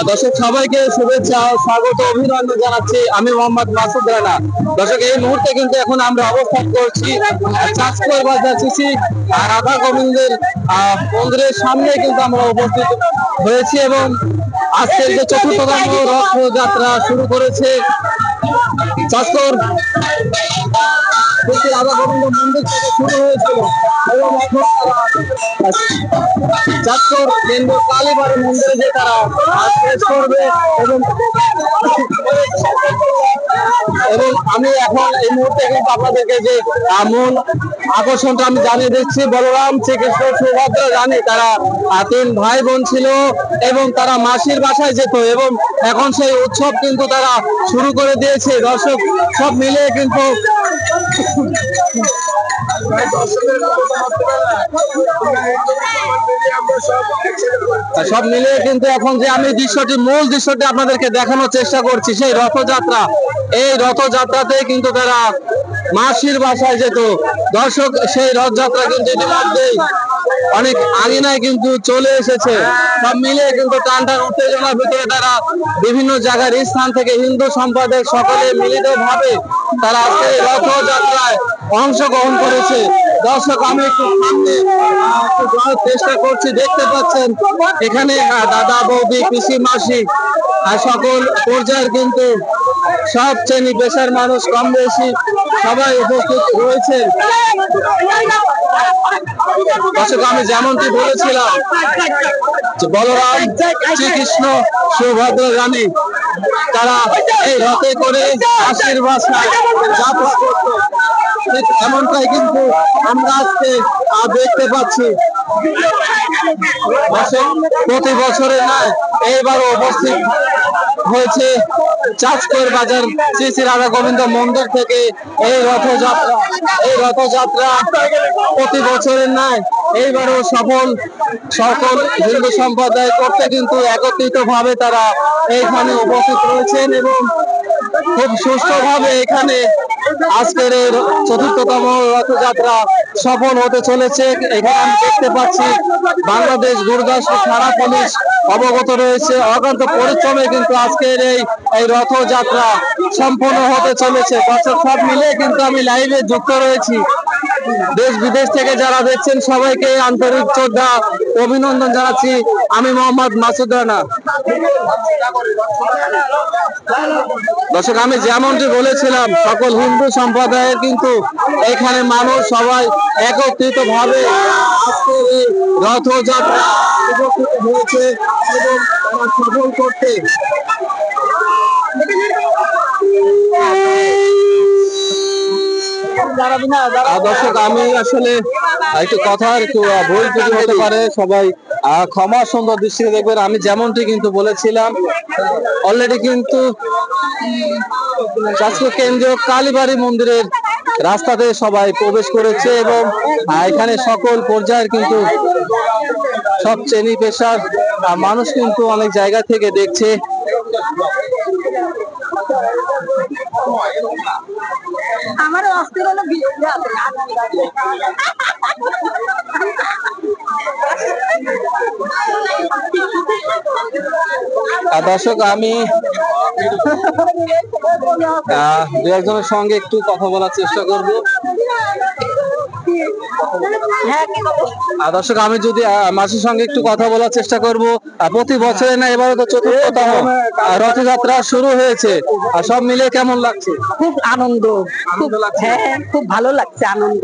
দর্শক সবাইকে শুভেচ্ছা ও স্বাগত অভিনন্দন জানাচ্ছি। আমি মোহাম্মদ মাসুদ রানা। দর্শক এই মুহূর্তে কিন্তু এখন আমরা অবস্থান করছি চাঁচকর বাজার শ্রী রাধা গোবিন্দের মন্দিরের সামনে কিন্তু আমরা উপস্থিত হয়েছি এবং আজকের যে চতুর্থতম রথযাত্রা শুরু করেছে চাঁচকর রাধা গোবিন্দ মন্দির থেকে শুরু হয়েছিল এবং এখন চাঁচকর কেন্দ্র কালীবাড়ি মন্দিরে যে তারা শেষ করবে এবং আমি এখন এই মুহূর্তে কিন্তু আপনাদেরকে যে মূল আকর্ষণটা আমি জানিয়ে দিচ্ছি। বলরাম, শ্রীকৃষ্ণ, সুভদ্রা রানী তারা তিন ভাই বোন ছিল এবং তারা মাসির বাসায় যেত এবং এখন সেই উৎসব কিন্তু তারা শুরু করে দিয়েছে। দর্শক সব মিলে কিন্তু এখন যে আমি মূল দৃশ্যটি আপনাদেরকে দেখানোর চেষ্টা করছি সেই রথযাত্রা। এই রথযাত্রাতে কিন্তু তারা মাসির বাসায় যেত। দর্শক সেই রথযাত্রা কিন্তু ইতিমধ্যেই অনেক আঙিনায় কিন্তু চলে এসেছে। সব মিলে কিন্তু টান টান উত্তেজনার ভিতরে তারা বিভিন্ন জায়গার স্থান থেকে হিন্দু সম্প্রদায়ের সকলে মিলিত ভাবে তারা আজকে রথযাত্রায় অংশগ্রহণ করেছে। দর্শক আমি একটু সামনে যাওয়ার চেষ্টা করছি। দেখতে পাচ্ছেন এখানে দাদা, বৌদি, পিসি, মাসি সকল পর্যায়ের কিন্তু সব শ্রেণী পেশার মানুষ কম বেশি সবাই উপস্থিত রয়েছে। দর্শক আমি যেমনটি বলেছিলাম বলরাম, শ্রীকৃষ্ণ, সুভদ্রা রানী তারা এই রথে করে আশীর্বাদ যাত্রা করত। এমনটাই কিন্তু আমরা আজকে দেখতে পাচ্ছি। প্রতি বছরের নয় এইবারও উপস্থিত হয়েছে চাঁচকর বাজার শ্রী শ্রী রাধা গোবিন্দ মন্দির থেকে এই রথযাত্রা। এই রথযাত্রা প্রতি বছরের নয় এইবারও সকল হিন্দু সম্প্রদায় করতে কিন্তু একত্রিত ভাবে তারা এইখানে উপস্থিত রয়েছেন এবং খুব সুষ্ঠুভাবে এখানে আজকের এই চতুর্থতম রথযাত্রা সফল হতে চলেছে। এখানে আমি দেখতে পাচ্ছি বাংলাদেশ গুরুদাসপুর থানা পুলিশ অবগত রয়েছে। অক্লান্ত পরিশ্রমে কিন্তু আজকের এই রথযাত্রা সম্পন্ন হতে চলেছে। দর্শক সব মিলে কিন্তু আমি লাইভে যুক্ত রয়েছি। দেশ বিদেশ থেকে যারা দেখছেন সবাইকে আন্তরিক শ্রদ্ধা অভিনন্দন জানাচ্ছি। আমি মোহাম্মদ মাসুদ রানা। দর্শক আমি যেমনটি বলেছিলাম সকল হিন্দু সম্প্রদায়ের কিন্তু এখানে মানুষ সবাই একত্রিত ভাবে আজকের এই রথযাত্রা উপস্থিত হয়েছে এবং সফল করতে দর্শক আমি আসলে একটু কথা একটু ভুল ত্রুটি হতে পারে, সবাই ক্ষমা সুন্দর দৃষ্টিতে দেখবেন। আমি যেমনটি কিন্তু বলেছিলাম অলরেডি কিন্তু চাঁচকর কেন্দ্রীয় কালীবাড়ি মন্দিরের রাস্তাতে সবাই প্রবেশ করেছে এবং এখানে সকল পর্যায়ের কিন্তু সব শ্রেণী পেশার মানুষ কিন্তু অনেক জায়গা থেকে দেখছে। আমারও অস্থির হলো দর্শক আমি দু একজনের সঙ্গে একটু কথা বলার চেষ্টা করব। দর্শক আমি যদি মাসির সঙ্গে একটু কথা বলার চেষ্টা করব। প্রতি বছরে না এবারে তো চতুর্থতম রথযাত্রা শুরু হয়েছে, আর সব মিলে কেমন লাগছে? খুব আনন্দ, খুব খুব ভালো লাগছে, আনন্দ।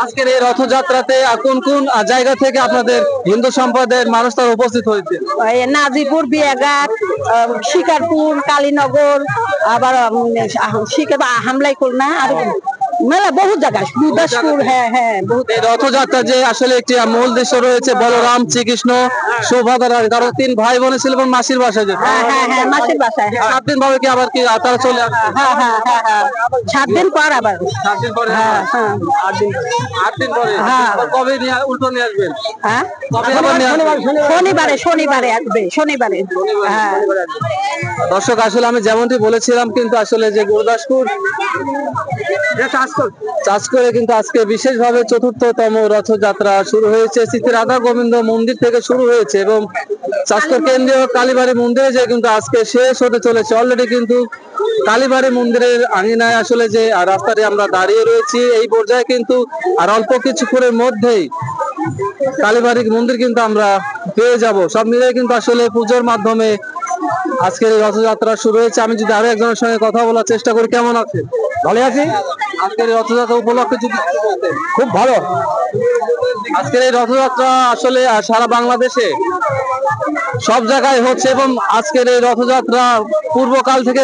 আজকের এই রথযাত্রাতে কোন কোন জায়গা থেকে আপনাদের হিন্দু সম্প্রদায়ের মানুষ তারা উপস্থিত হয়েছে? নাজিপুর, বিয়াঘাট, শিকারপুর, কালীনগর, আবার হামলাইপুর না, আর মেলা বহু জায়গায়, গুরুদাসপুর। রথযাত্রা যে আসলে একটি মূল দৃশ্য রয়েছে বলরাম, শ্রীকৃষ্ণ, সুভদ্রা তারা তিন ভাই বোনে ছিল এবং মাসির বাসায় যেত। মাসির বাসায় 7 দিন ভাবে কি আবার কি তারা চলে আসে? 7 দিন পর আবার 7 দিন পরে 8 দিন পরে কবে উল্টো নিয়ে আসবেন? শনিবারে আসবে, শনিবারে। দর্শক আসলে আমি যেমনটি বলেছিলাম কিন্তু আসলে যে গুরুদাসপুর চাষ করে কিন্তু আজকে বিশেষভাবে চতুর্থতম রথযাত্রা শুরু হয়েছে শ্রী রাধা গোবিন্দ মন্দির থেকে শুরু হয়েছে এবং চাষকর কেন্দ্রীয় কালীবাড়ি মন্দিরে যে কিন্তু আজকে শেষ হতে চলেছে। অলরেডি কিন্তু কালীবাড়ি মন্দিরের আঙিনায় আসলে যে রাস্তাটি আমরা দাঁড়িয়ে রয়েছি, এই পর্যায়ে কিন্তু আর অল্প কিছুক্ষণের মধ্যেই কালীবাড়ি মন্দির কিন্তু আমরা পেয়ে যাব। সব মিলিয়ে কিন্তু আসলে পুজোর মাধ্যমে আজকের এই রথযাত্রা শুরু হয়েছে। আমি যদি আরো একজনের সঙ্গে কথা বলার চেষ্টা করি, কেমন আছেন? ভালো আছি, আজকের এই রথযাত্রা উপলক্ষে যদি কিছু বলতেন। খুব ভালো। আজকের এই রথযাত্রা আসলে সারা বাংলাদেশে সব জায়গায় হচ্ছে এবং আজকের এই রথযাত্রা পূর্বকাল থেকে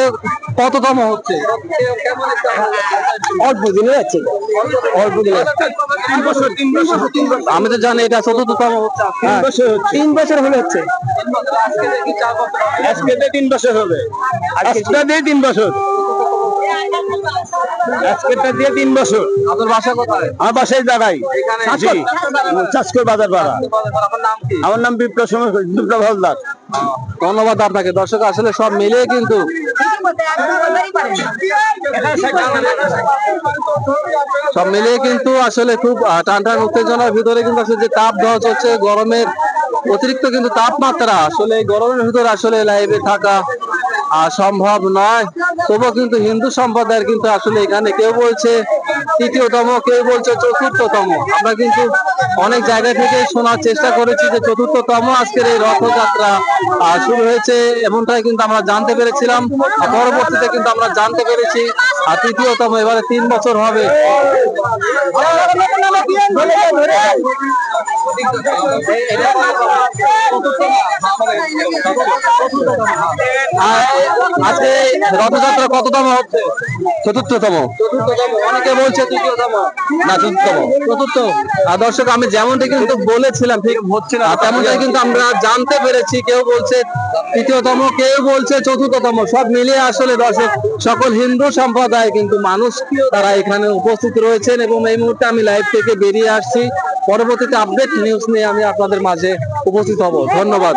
কততম হচ্ছে? অল্প দিনে যাচ্ছে, অল্প দিনে। আমি তো জানি এটা চতুর্থতম হচ্ছে। 3 বছর হলে হচ্ছে। আজকে 3 বছর হবে, আজকে দিয়ে 3 বছর, আজকেটা দিয়ে 3 বছর। আপনার বাসা কোথায়? আমার বাসায় জায়গায় চাষকর বাজার পাড়া। আপনার নাম কি? আমার নাম বিপ্লব হালদার। ধন্যবাদ আপনাকে। দর্শক আসলে সব মিলিয়ে কিন্তু আসলে খুব টান টান উত্তেজনার ভিতরে কিন্তু আসলে যে তাপ দেওয়া চলছে, গরমের অতিরিক্ত কিন্তু তাপমাত্রা, আসলে এই গরমের ভিতরে আসলে লাইভে থাকা সম্ভব নয়। তবুও কিন্তু হিন্দু সম্প্রদায়ের কিন্তু আসলে এখানে কেউ বলছে তৃতীয়তম, কেউ বলছে চতুর্থতম। আমরা কিন্তু অনেক জায়গা থেকে শোনার চেষ্টা করেছি যে চতুর্থতম আজকের এই রথযাত্রা শুরু হয়েছে, এমনটাই কিন্তু আমরা জানতে পেরেছিলাম। পরবর্তীতে কিন্তু আমরা জানতে পেরেছি তৃতীয়তম, এবারে 3 বছর হবে। আজকে রথযাত্রা কততম হচ্ছে? চতুর্থতম। অনেকে বলছে তৃতীয়তম, না চতুর্থতম। চতুর্থ। দর্শক আমি যেমনটা কিন্তু বলেছিলাম ঠিক হচ্ছে না, তেমনটাই কিন্তু আমরা জানতে পেরেছি। কেউ বলছে তৃতীয়তম, কেউ বলছে চতুর্থতম। সব মিলিয়ে আসলে দর্শক সকল হিন্দু সম্প্রদায় কিন্তু মানুষ তারা এখানে উপস্থিত রয়েছেন এবং এই মুহূর্তে আমি লাইভ থেকে বেরিয়ে আসছি। পরবর্তীতে আপডেট নিউজ নিয়ে আমি আপনাদের মাঝে উপস্থিত হব। ধন্যবাদ।